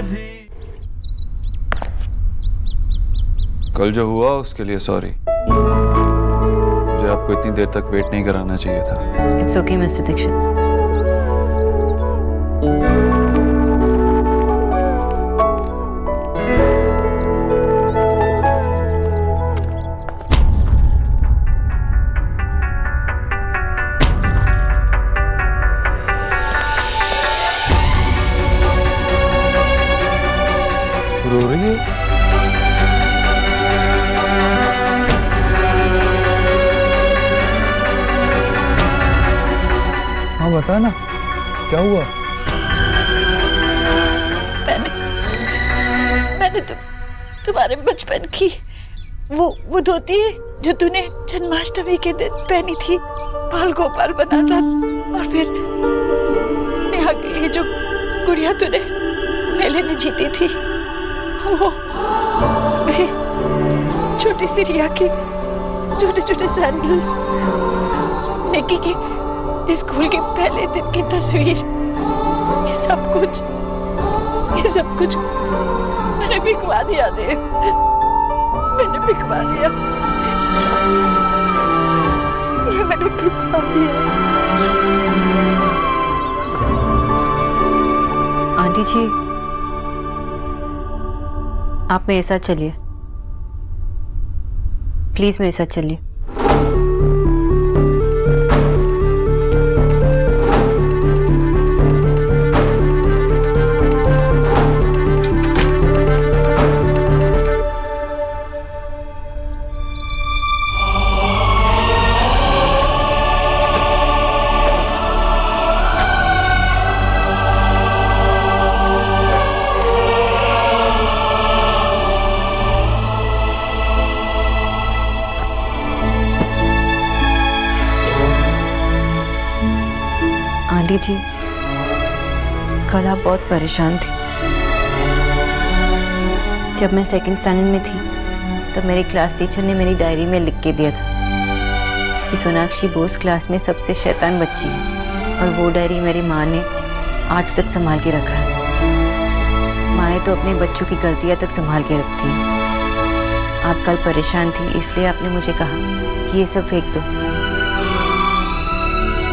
भी। कल जो हुआ उसके लिए सॉरी। मुझे आपको इतनी देर तक वेट नहीं कराना चाहिए था। It's okay mister Dikshit. रो रही है? हाँ बता ना, क्या हुआ? मैंने तुम्हारे बचपन की वो धोती जो तूने जन्माष्टमी के दिन पहनी थी, बाल गोपाल बना था, और फिर नेहा के लिए जो गुड़िया तूने मेले में जीती थी, वो मेरी छोटी सी रिया की छोटे छोटे सैंडल्स, निकी की स्कूल के पहले दिन की तस्वीर, ये सब कुछ मैंने बिकवा दिया देव, मैंने बिकवा दिया, ये मैंने बिकवा दिया। आंटी जी, आप मेरे साथ चलिए, प्लीज मेरे साथ चलिए। आंटी जी, कल आप बहुत परेशान थी। जब मैं सेकंड स्टैंडर्ड में थी तब मेरी क्लास टीचर ने मेरी डायरी में लिख के दिया था कि सोनाक्षी बोस क्लास में सबसे शैतान बच्ची है, और वो डायरी मेरी माँ ने आज तक संभाल के रखा है। माएँ तो अपने बच्चों की गलतियाँ तक संभाल के रखती हैं। आप कल परेशान थी इसलिए आपने मुझे कहा कि ये सब फेंक दो,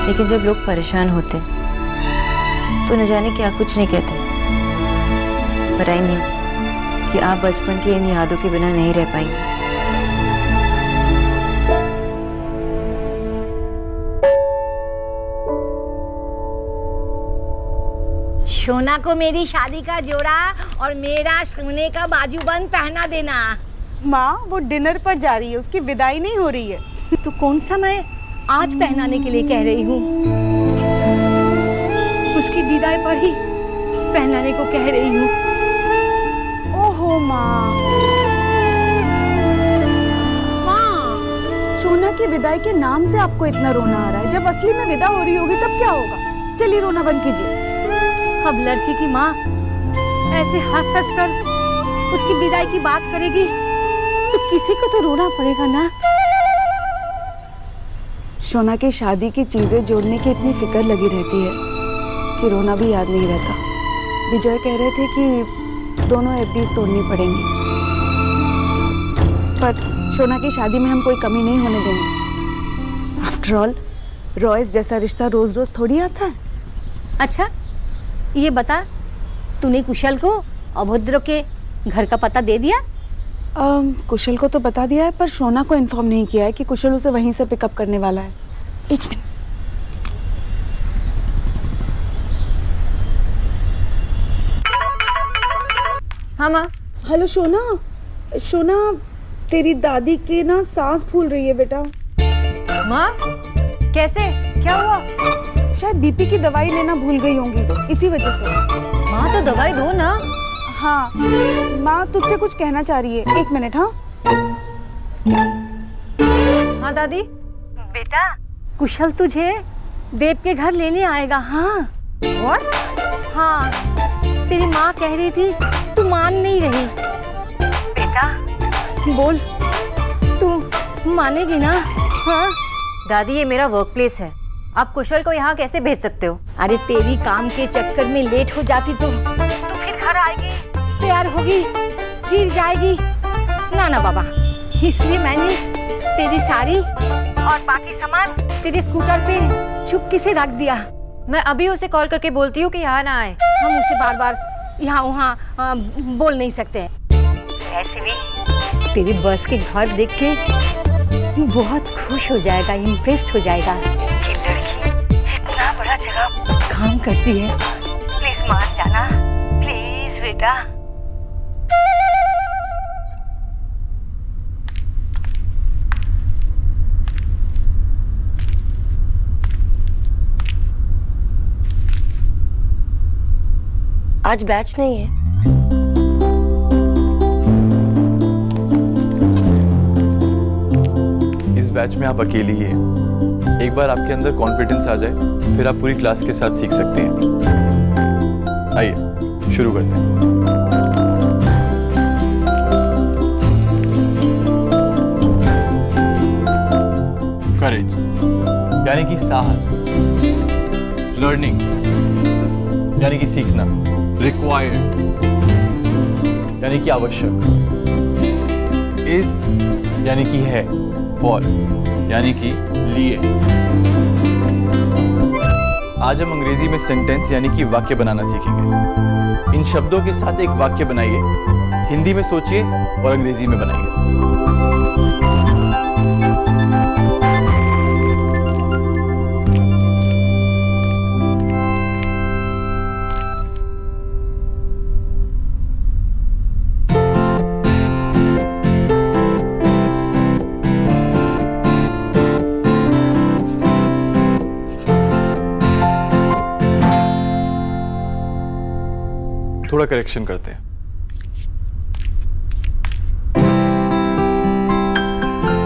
लेकिन जब लोग परेशान होते तो न जाने क्या कुछ नहीं कहते। पर आई न्यू कि आप बचपन की इन यादों के बिना नहीं रह पाएंगे। सोना को मेरी शादी का जोड़ा और मेरा सोने का बाजूबंद पहना देना। माँ, वो डिनर पर जा रही है, उसकी विदाई नहीं हो रही है। तो कौन सा मैं आज पहनाने के लिए कह रही हूँ, उसकी विदाई पर ही पहनाने को कह रही हूँ। ओहो माँ, सोना की विदाई के नाम से आपको इतना रोना आ रहा है, जब असली में विदा हो रही होगी तब क्या होगा? चलिए रोना बंद कीजिए। अब लड़की की माँ ऐसे हंस हंस कर उसकी विदाई की बात करेगी तो किसी को तो रोना पड़ेगा ना। सोना की शादी की चीजें जोड़ने की इतनी फिक्र लगी रहती है कि रोना भी याद नहीं रहता। विजय कह रहे थे कि दोनों एफडीज तोड़नी पड़ेंगी, पर सोना की शादी में हम कोई कमी नहीं होने देंगे। आफ्टर ऑल रॉयस जैसा रिश्ता रोज रोज थोड़ी आता है। अच्छा ये बता, तूने कुशल को अभद्र के घर का पता दे दिया? कुशल को तो बता दिया है, पर सोना को इन्फॉर्म नहीं किया है कि कुशल उसे वहीं से पिकअप करने वाला है। एक मिनट। हाँ माँ। हेलो सोना, सोना तेरी दादी की ना सांस फूल रही है बेटा। माँ कैसे, क्या हुआ? शायद बीपी की दवाई लेना भूल गई होंगी, इसी वजह से। माँ तो दवाई दो ना। हाँ माँ तुझसे कुछ कहना चाह रही है, एक मिनट। हाँ हाँ दादी। बेटा कुशल तुझे देव के घर लेने आएगा। हाँ। What? हाँ, तेरी माँ कह रही थी, तू मान नहीं रही। बेटा बोल, तू मानेगी ना? हाँ दादी, ये मेरा वर्क प्लेस है, आप कुशल को यहाँ कैसे भेज सकते हो? अरे तेरी काम के चक्कर में लेट हो जाती तो फिर घर आएगी, तैयार होगी, फिर जाएगी। ना ना बाबा, इसलिए मैंने तेरी साड़ी और बाकी सामान तेरे स्कूटर पे चुपके से रख दिया। मैं अभी उसे कॉल करके बोलती हूँ कि यहाँ ना आए। हम उसे बार बार यहाँ वहाँ बोल नहीं सकते। ऐसे भी तेरी बस के घर देख के बहुत खुश हो जाएगा, इम्प्रेस्ड हो जाएगा। ये लड़की इतना बड़ा जगह काम करती है। प्लीज मान जाना, प्लीज बेटा। आज बैच नहीं है। इस बैच में आप अकेली ही हैं। एक बार आपके अंदर कॉन्फिडेंस आ जाए फिर आप पूरी क्लास के साथ सीख सकते हैं। आइए शुरू करते हैं। करेज यानी कि साहस, लर्निंग यानी कि सीखना, रिक्वायर्ड यानी कि आवश्यक, इज यानी कि है, फॉर यानी कि लिए। आज हम अंग्रेजी में सेंटेंस यानी कि वाक्य बनाना सीखेंगे। इन शब्दों के साथ एक वाक्य बनाइए, हिंदी में सोचिए और अंग्रेजी में बनाइए। थोड़ा करेक्शन करते हैं।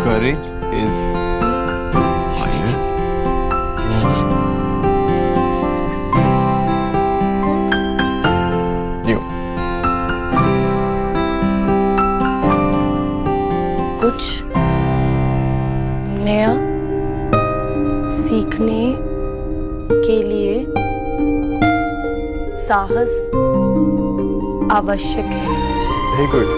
Courage is fire. You. कुछ नया सीखने के लिए साहस आवश्यक है। Very good.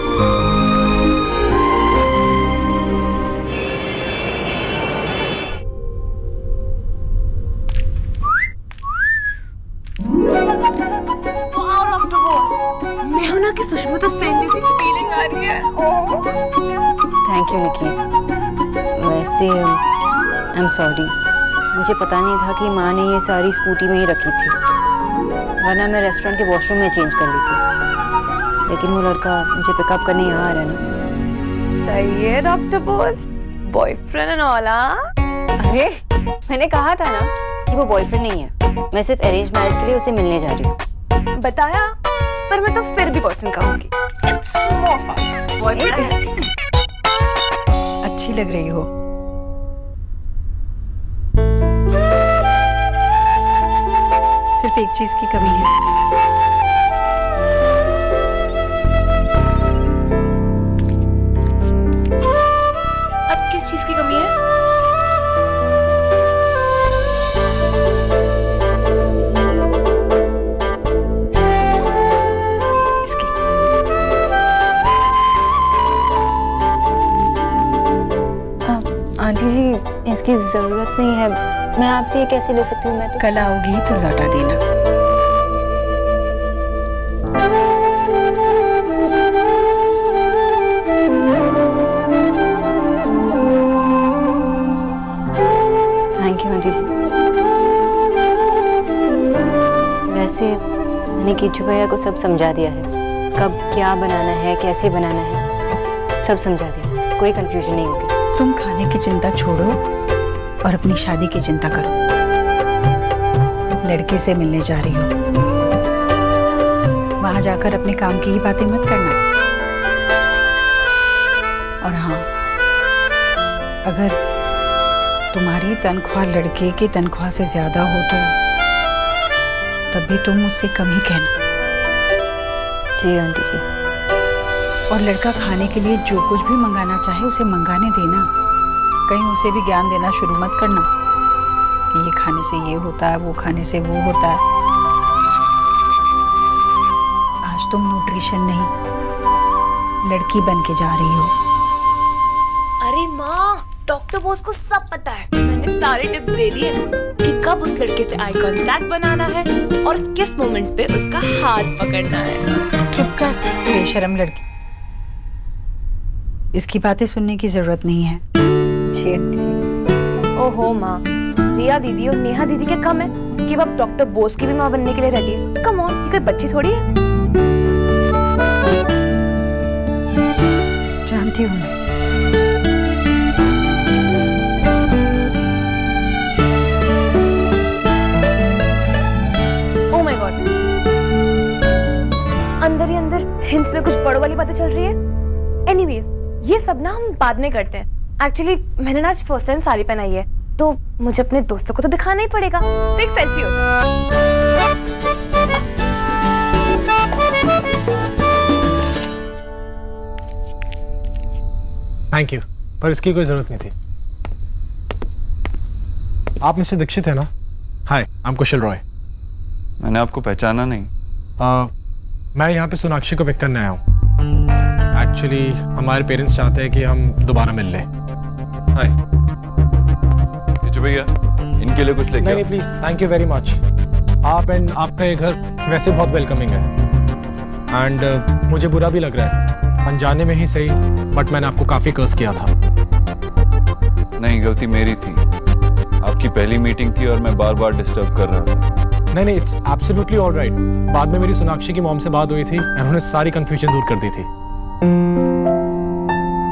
मैं हूं ना कि सुषमा तो सेंट जैसी फीलिंग आ रही है। थैंक यू निकी। वैसे आई एम सॉरी, मुझे पता नहीं था कि माँ ने ये सारी स्कूटी में ही रखी थी, वरना मैं रेस्टोरेंट के वॉशरूम में चेंज कर ली थी। लेकिन वो लड़का मुझे पिकअप करने यहाँ आ रहा है ना। सही है doctor Bose, boyfriend and all. अरे मैंने कहा था ना कि वो बॉयफ्रेंड नहीं है, मैं सिर्फ अरेंज मैरिज के लिए उसे मिलने जा रही हूँ। बताया, पर मैं तो फिर भी बॉयफ्रेंड कहूंगी। It's more fun. बॉयफ्रेंड। अच्छी लग रही हो। सिर्फ एक चीज की कमी है। अब किस चीज की कमी है? इसकी। आंटी जी, इसकी जरूरत नहीं है, मैं आपसे ये कैसे ले सकती हूँ? मैं तो कल आओगी तो लौटा देना। थैंक यू आंटी जी। वैसे मैंने कीचू भैया को सब समझा दिया है, कब क्या बनाना है, कैसे बनाना है, सब समझा दिया, कोई कंफ्यूजन नहीं होगी। तुम खाने की चिंता छोड़ो और अपनी शादी की चिंता करो। लड़के से मिलने जा रही हो, वहां जाकर अपने काम की ही बातें मत करना। और हाँ, अगर तुम्हारी तनख्वाह लड़के की तनख्वाह से ज्यादा हो तो तब भी तुम मुझसे कम ही कहना। जी आंटी जी। और लड़का खाने के लिए जो कुछ भी मंगाना चाहे उसे मंगाने देना। कहीं उसे भी ज्ञान देना शुरू मत करना कि ये खाने से ये होता है, वो खाने से वो होता है। आज तुम न्यूट्रिशन नहीं लड़की बन के जा रही हो। अरे माँ, डॉक्टर बोस को सब पता है। मैंने सारे टिप्स दे दिए कि कब उस लड़के से आई कांटेक्ट बनाना है और किस मोमेंट पे उसका हाथ पकड़ना है। चुप कर बेशरम लड़की, इसकी बातें सुनने की जरूरत नहीं है। ओहो माँ, रिया दीदी और नेहा दीदी के कम है कि वो अब डॉक्टर बोस की भी माँ बनने के लिए रेडी है। कम ऑन, ये कोई बच्ची थोड़ी है। जानती हूँ मैं। ओह माय गॉड, अंदर ही अंदर हिंट्स में कुछ बड़ों वाली बातें चल रही है। एनीवेज, ये सब ना हम बाद में करते हैं। एक्चुअली मैंने ना आज फर्स्ट टाइम साड़ी पहनाई है, तो मुझे अपने दोस्तों को तो दिखाना ही पड़ेगा। तो एक सेल्फी हो जाए। थैंक यू, पर इसकी कोई जरूरत नहीं थी। आप मिस्टर दीक्षित है ना? हाय, आई एम कुशल रॉय। मैंने आपको पहचाना नहीं। मैं यहाँ पे सोनाक्षी को पिक करने आया हूँ। एक्चुअली हमारे पेरेंट्स चाहते हैं कि हम दोबारा मिल लें। हाय भैया, इनके लिए कुछ लेके नहीं please, thank you very much. आप एंड आपका ये घर वैसे बहुत वेलकमिंग है एंड मुझे बुरा भी लग रहा है, अनजाने में ही सही, बट मैंने आपको काफी कर्स किया था। नहीं, गलती मेरी थी। आपकी पहली मीटिंग थी और मैं बार बार डिस्टर्ब कर रहा था। नहीं, इट्स एब्सोल्युटली ऑलराइट। बाद में मेरी सोनाक्षी की मॉम से बात हुई थी, उन्होंने सारी कंफ्यूजन दूर कर दी थी।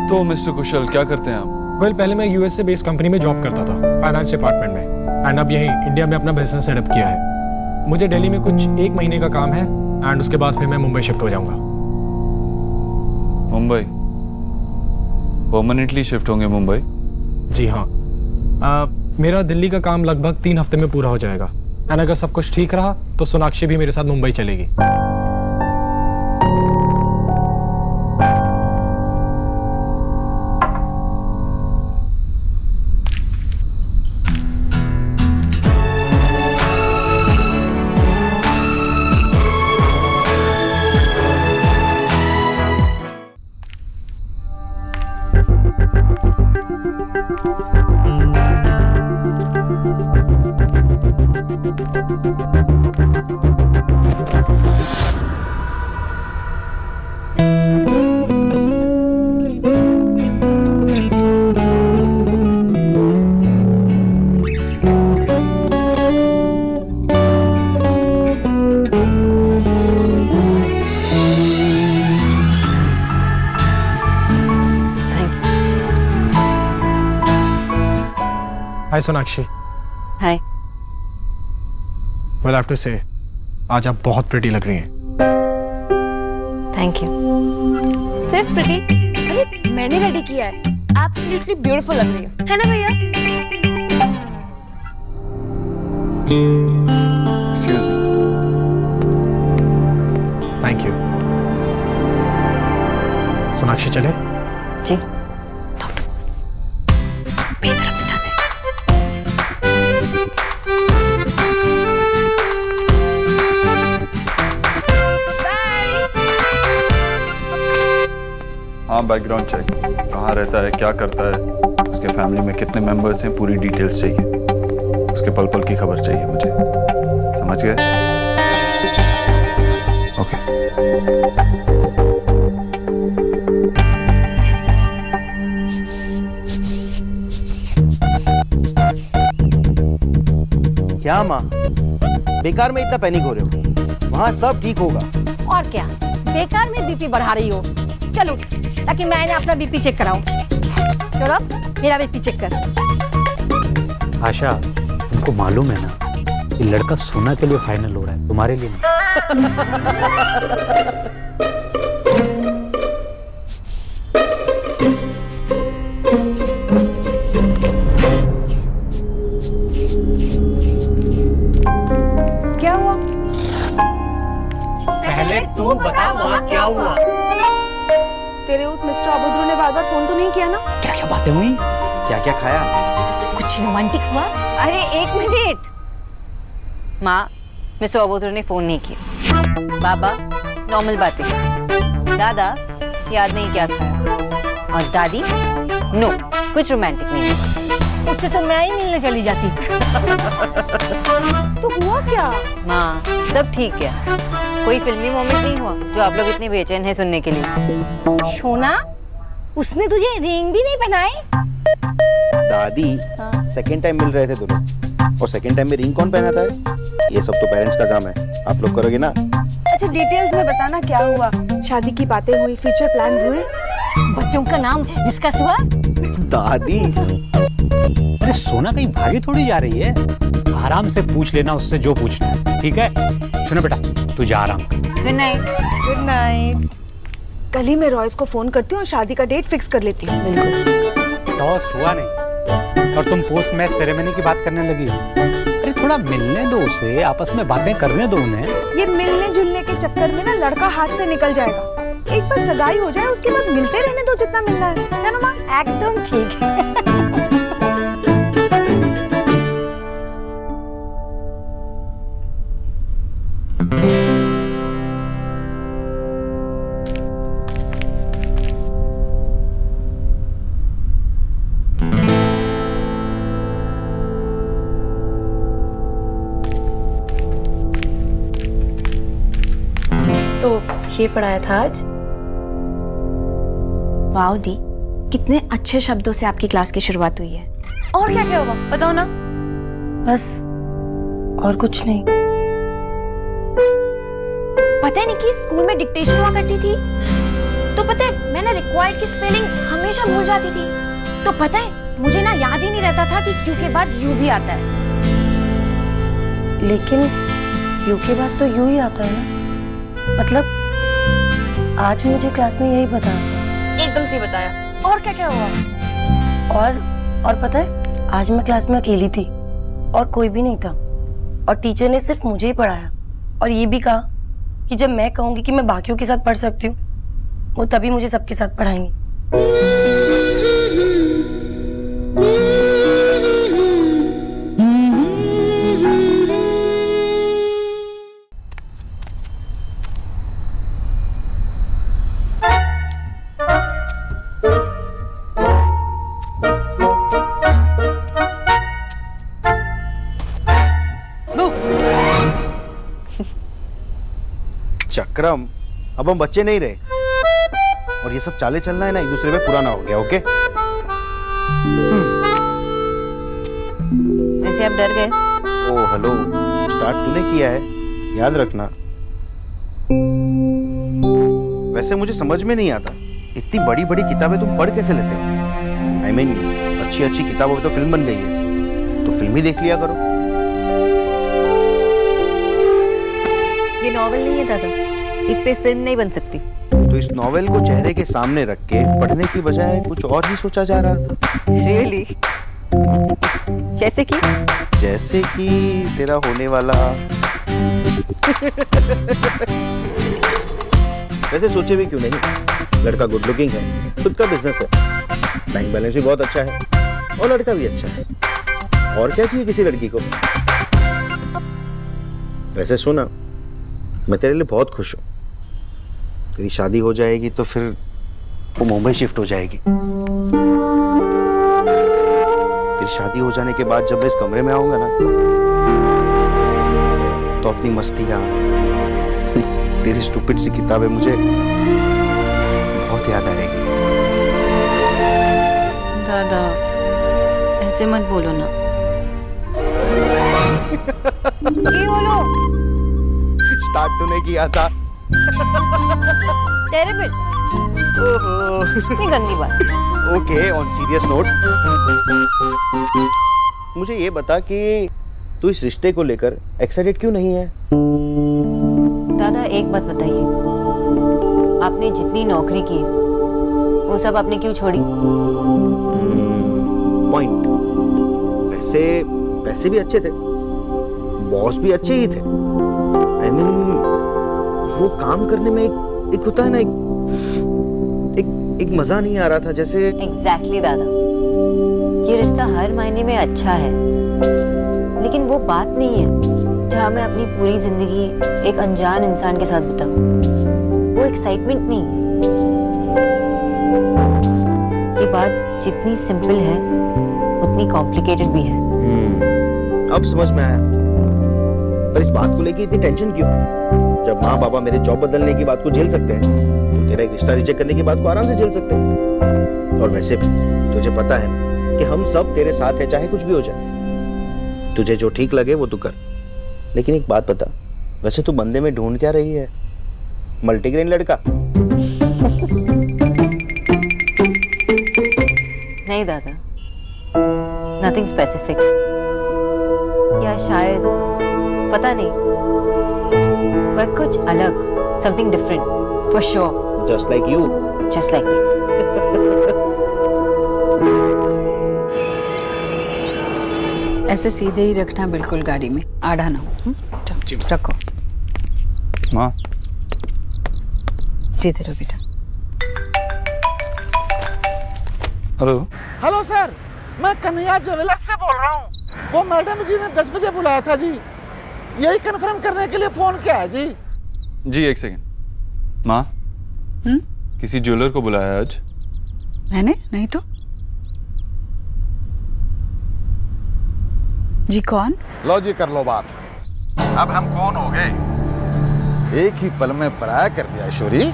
तो मिस्टर कुशल, क्या करते हैं आप? वेल, पहले मैं यूएस से बेस्ड कंपनी में जॉब करता था, फाइनेंस डिपार्टमेंट में, एंड अब यहीं इंडिया में अपना बिजनेस सेटअप किया है। मुझे दिल्ली में कुछ 1 महीने का काम है एंड उसके बाद फिर मैं मुंबई शिफ्ट हो जाऊंगा। मुंबई? परमानेंटली शिफ्ट होंगे मुंबई? जी हाँ। मेरा दिल्ली का काम लगभग 3 हफ्ते में पूरा हो जाएगा एंड अगर सब कुछ ठीक रहा तो सोनाक्षी भी मेरे साथ मुंबई चलेगी। हाय सोनाक्षी। हाय। वेल, आई हैव टू से आज आप बहुत प्रिटी लग रही हैं। Thank you. सिर्फ प्रिटी? अरे मैंने रेडी किया है। एब्सोल्युटली ब्यूटीफुल लग रही है ना भैया? Excuse me. Thank you. Sonakshi चले? जी। हाँ, बैकग्राउंड चेक, कहाँ रहता है, क्या करता है, उसके फैमिली में कितने मेंबर्स हैं, पूरी डिटेल्स चाहिए। उसके पल पल की खबर चाहिए मुझे। समझ गए? ओके। क्या माँ, बेकार में इतना पैनिक हो रहे हो? वहाँ सब ठीक होगा। और क्या, बेकार में बीपी बढ़ा रही हो। चलो, ताकि मैंने अपना बीपी चेक कराऊं। चलो, मेरा बीपी चेक कर। आशा, तुमको मालूम है ना कि लड़का सोना के लिए फाइनल हो रहा है, तुम्हारे लिए नहीं। क्या हुआ? पहले तू बता वहाँ क्या हुआ? तेरे उस मिस्टर अभद्र ने बार बार फोन तो नहीं किया ना? क्या क्या बातें हुई? क्या क्या खाया? कुछ रोमांटिक हुआ? अरे 1 मिनट। माँ, मिस्टर अबोधर ने फोन नहीं किया। बाबा, नॉर्मल बातें। दादा याद नहीं क्या खाया, और दादी नो कुछ रोमांटिक नहीं है। उससे तो मैं ही मिलने चली जाती। तो हुआ क्या? माँ सब ठीक है, कोई फिल्मी मोमेंट नहीं हुआ जो आप लोग इतने बेचैन हैं सुनने के लिए। सोना, उसने तुझे रिंग भी नहीं पहनाई? दादी सेकंड टाइम मिल रहे थे दोनों, और सेकंड टाइम में रिंग कौन पहनाता है? ये सब तो पेरेंट्स का काम है, आप लोग करोगे ना? अच्छा डिटेल्स में बताना, क्या हुआ? शादी की बातें हुई, फ्यूचर प्लान्स हुए? बच्चों का नाम डिस्कस हुआ? दादी अरे सोना कहीं भागी थोड़ी जा रही है, आराम से पूछ लेना उससे जो पूछना है, ठीक है? सुनो बेटा, तू जा आराम कर। Good night. Good night. कल ही मैं रॉयस को फोन करती हूँ और शादी का डेट फिक्स कर लेती हूँ। टॉस हुआ नहीं और तुम पोस्ट मैच सेरेमनी की बात करने लगी हो। अरे थोड़ा मिलने दो उसे, आपस में बातें करने दो उन्हें। ये मिलने जुलने के चक्कर में ना लड़का हाथ से निकल जाएगा। एक बार सगाई हो जाए उसके बाद मिलते रहने दो जितना मिलना है, क्या नुमा? एकदम ठीक है। तो ये पढ़ाया था आज। वाओ दी, कितने अच्छे शब्दों से आपकी क्लास की शुरुआत हुई है। और क्या क्या हुआ बताओ ना। बस और कुछ नहीं। पता है नहीं कि स्कूल में डिक्टेशन हुआ करती थी, तो पता है मैं ना रिक्वायर्ड की स्पेलिंग हमेशा भूल जाती थी। तो पता है मुझे ना याद ही नहीं रहता था कि क्यू के बाद यू भी आता है। लेकिन क्यू के बाद तो यू ही आता है ना। मतलब आज मुझे क्लास में यही बताया। एकदम सही बताया। और क्या क्या हुआ? और पता है आज मैं क्लास में अकेली थी और कोई भी नहीं था, और टीचर ने सिर्फ मुझे ही पढ़ाया और ये भी कहा कि जब मैं कहूंगी कि मैं बाकियों के साथ पढ़ सकती हूँ, वो तभी मुझे सबके साथ पढ़ाएंगे। चक्रम, अब हम बच्चे नहीं रहे, और ये सब चाले चलना है ना एक दूसरे में पुराना हो गया। ओके? वैसे आप डर गए? ओ हेलो, स्टार्ट तूने किया है, याद रखना। वैसे मुझे समझ में नहीं आता, इतनी बड़ी बड़ी किताबें तुम पढ़ कैसे लेते हो? I mean, अच्छी अच्छी किताबों की तो फिल्म बन गई है, तो फिल्म ही देख लिया करो। ये नॉवेल नहीं है दादा, इस पे फिल्म नहीं बन सकती। तो इस नॉवेल को चेहरे के सामने रख के पढ़ने की बजाय कुछ और ही सोचा जा रहा था। Really? जैसे कि तेरा होने वाला वैसे सोचे भी क्यों नहीं, लड़का गुड लुकिंग है, खुद का बिजनेस है, बैंक बैलेंस भी बहुत अच्छा है, और लड़का भी अच्छा है। और क्या चाहिए किसी लड़की को? वैसे सुना, मैं तेरे लिए बहुत खुश हूँ। तेरी शादी हो जाएगी तो फिर वो मुंबई शिफ्ट हो जाएगी। तेरी शादी हो जाने के बाद जब मैं इस कमरे में आऊंगा ना, तो अपनी मस्तियाँ, तेरी स्टूपिड सी किताबें मुझे बहुत याद आएगी। दादा ऐसे मत बोलो ना। ये बोलो। स्टार्ट तूने किया था। टेरेबल। ओहो, इतनी गंदी बात। ओके, ऑन सीरियस नोट, मुझे ये बता कि तू इस रिश्ते को लेकर एक्साइटेड क्यों नहीं है? दादा एक बात बताइए, आपने जितनी नौकरी की वो सब आपने क्यों छोड़ी? पॉइंट। वैसे भी अच्छे थे, बॉस भी अच्छे ही थे। I mean, वो काम करने में एक होता है ना, एक मजा नहीं आ रहा था जैसे। एग्जैक्टली दादा, ये रिश्ता हर मायने में अच्छा है, लेकिन वो बात नहीं है जहाँ मैं अपनी पूरी जिंदगी एक अनजान इंसान के साथ बिताऊं। वो एक्साइटमेंट नहीं। ये बात जितनी सिंपल है उतनी कॉम्प्लिकेटेड भी है। अब समझ में आया। पर इस बात को लेके इतनी टेंशन क्यों? जब माँ पापा मेरे जॉब बदलने की बात को झेल सकते हैं तो तेरा एक रिश्ता रिजेक्ट करने की बात को आराम से झेल सकते हैं। और वैसे भी तुझे पता है कि हम सब तेरे साथ हैं, चाहे कुछ भी हो जाए। तुझे जो ठीक लगे वो तू कर। लेकिन एक बात बता, वैसे तू बंदे में ढूंढ क्या रही है? मल्टीग्रेन लड़का? नहीं दादा, नथिंग स्पेसिफिक, या शायद पता नहीं, पर कुछ अलग, something different for sure. Just like you. Just like me. ऐसे सीधे ही रखना बिल्कुल गाड़ी में, आड़ा ना हो। रखो। माँ जीते रहो बेटा। हेलो। हेलो सर, मैं कन्हैया ज्वेलर्स से बोल रहा हूँ। वो मैडम जी ने 10 बजे बुलाया था जी, यही कंफर्म करने के लिए फोन किया है जी। जी एक सेकंड। माँ, किसी ज्वेलर को बुलाया है आज? मैंने नहीं तो। जी कौन? लो जी, कर लो बात। अब हम कौन हो गए? एक ही पल में पराया कर दिया ऐश्वरी।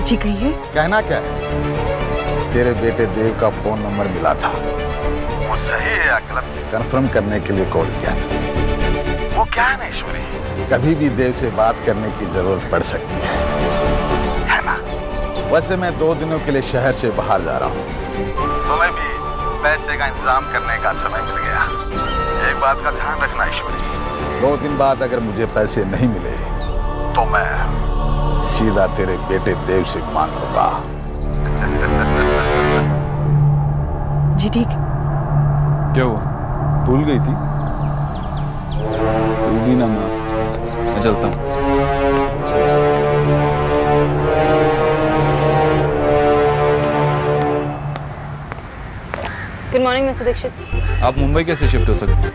जी कहिए। कहना क्या है? तेरे बेटे देव का फोन नंबर मिला था, वो सही है या गलत कंफर्म करने के लिए कॉल किया। वो क्या है ऐश्वरी, कभी भी देव से बात करने की जरूरत पड़ सकती है ना? वैसे मैं 2 दिनों के लिए शहर से बाहर जा रहा हूँ, तुम्हें भी पैसे का इंतजाम करने का समय मिल गया। एक बात का ध्यान रखना ऐश्वरी, 2 दिन बाद अगर मुझे पैसे नहीं मिले तो मैं सीधा तेरे बेटे देव से मांग लूंगा। जी ठीक। क्या हुआ, भूल गई थी? तू भी ना माँ, मैं चलता हूँ। Good morning mister Dikshit. आप मुंबई कैसे शिफ्ट हो सकते हैं?